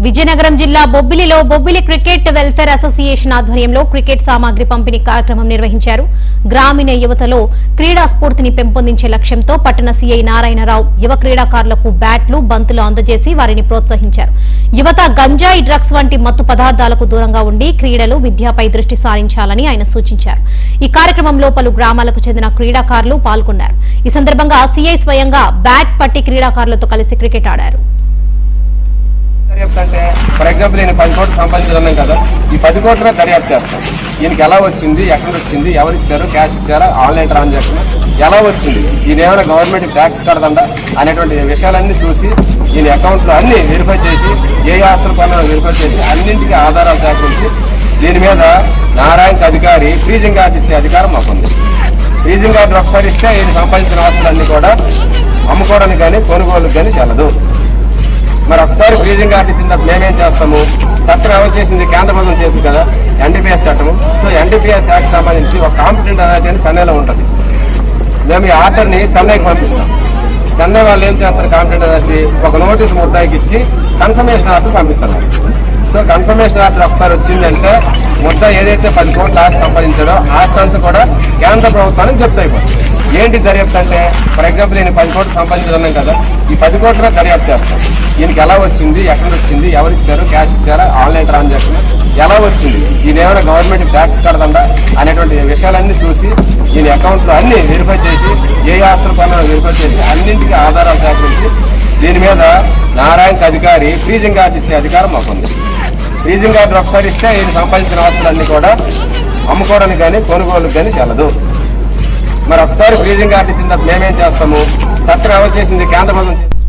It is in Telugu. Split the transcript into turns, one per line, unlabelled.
విజయనగరం జిల్లా బొబ్బిలిలో బొబ్బిలి క్రికెట్ వెల్ఫేర్ అసోసియేషన్ ఆధ్వర్యంలో క్రికెట్ సామాగ్రి పంపిణీ కార్యక్రమం నిర్వహించారు. గ్రామీణ యువతలో క్రీడా స్ఫూర్తిని పెంపొందించే లక్ష్యంతో పట్టణ సీఐ నారాయణరావు యువ క్రీడాకారులకు బ్యాట్లు, బంతులు అందజేసి వారిని ప్రోత్సహించారు. యువత గంజాయి, డ్రగ్స్ వంటి మత్తు పదార్థాలకు దూరంగా ఉండి క్రీడలు, విద్యపై దృష్టి సారించాలని ఆయన సూచించారు. ఈ కార్యక్రమంలో పలు గ్రామాలకు చెందిన క్రీడాకారులు పాల్గొన్నారు. ఈ సందర్భంగా సీఐ స్వయంగా బ్యాట్ పట్టి క్రీడాకారులతో కలిసి క్రికెట్ ఆడారు.
అంటే ఫర్ ఎగ్జాంపుల్ నేను 10 కోట్లు సంపాదించున్నాం కదా, ఈ 10 కోట్ల దర్యాప్తు చేస్తాం. ఈయనకి ఎలా వచ్చింది, ఎక్కడ వచ్చింది, ఎవరు ఇచ్చారు, క్యాష్ ఇచ్చారా, ఆన్లైన్ ట్రాన్సాక్షన్ ఎలా వచ్చింది, ఈయన ఏమైనా గవర్నమెంట్ ట్యాక్స్ కడదండా అనేటువంటి విషయాలన్నీ చూసి ఈయన అకౌంట్లో అన్ని వెరిఫై చేసి ఏ ఆస్తుల పనులను వెరిఫై చేసి అన్నింటికి ఆధారాలు సేకరించి దీని మీద నారాయణకి అధికారి ఫ్రీజింగ్ కార్డు ఇచ్చే అధికారం మాకుంది. ఫ్రీజింగ్ కార్డు ఒకసారి ఇస్తే ఈయన సంపాదించిన ఆస్తులన్నీ కూడా అమ్ముకోవడానికి కానీ కొనుగోలుకి కానీ చెల్లదు. మరి ఒకసారి ఫ్రీజింగ్ కార్డు ఇచ్చినప్పుడు మేమేం చేస్తాము, చట్టం ఎవరు చేసింది, కేంద్ర ప్రభుత్వం చేసింది కదా, ఎన్డీపీఎస్ చట్టము. సో ఎన్డీపీఎస్ యాక్ట్ సంబంధించి ఒక కాంపిటెంట్ అథారిటీ అని చెన్నైలో ఉంటుంది. మేము ఈ ఆర్డర్ని చెన్నైకి పంపిస్తాం. చెన్నై వాళ్ళు ఏం చేస్తారు, కాంపిటెంట్ అథారిటీ ఒక నోటీస్ ముద్దాయికి ఇచ్చి కన్ఫర్మేషన్ ఆర్డర్ పంపిస్తున్నారు. సో కన్ఫర్మేషన్ ఆర్డర్ ఒకసారి వచ్చిందంటే ముద్దా ఏదైతే 10 కోట్ల ఆస్తి సంపాదించాడో ఆస్తి అంతా కూడా కేంద్ర ప్రభుత్వానికి జప్తు అయిపోతుంది. ఏంటి దర్యాప్తు అంటే ఫర్ ఎగ్జాంపుల్ నేను 10 కోట్లు సంపాదించున్నాం కదా, ఈ 10 కోట్ల దర్యాప్తు చేస్తాం. ఈయనకి ఎలా వచ్చింది, ఎక్కడ వచ్చింది, ఎవరు ఇచ్చారు, క్యాష్ ఇచ్చారా, ఆన్లైన్ ట్రాన్సాక్షన్ ఎలా వచ్చింది, ఈయన ఏమైనా గవర్నమెంట్ ట్యాక్స్ కడదండా అనేటువంటి విషయాలన్నీ చూసి ఈయన అకౌంట్లో అన్ని వెరిఫై చేసి ఏ ఆస్తుల పనులను వెరిఫై చేసి అన్నింటికి ఆధారాలు సేకరించి దీని మీద నారాయణకి అధికారి ఫ్రీజింగ్ కార్డు ఇచ్చే అధికారం మాకుంది. ఫ్రీజింగ్ కార్డు ఒకసారి ఇస్తే ఈయన సంపాదించిన ఆస్తులన్నీ కూడా అమ్ముకోవడానికి కానీ కొనుగోలుకి కానీ చెల్లదు. మరి ఒకసారి ఫ్రీజింగ్ కార్డు ఇచ్చినప్పుడు మేమేం చేస్తాము, చట్టం ఎవరు చేసింది, కేంద్ర ప్రభుత్వం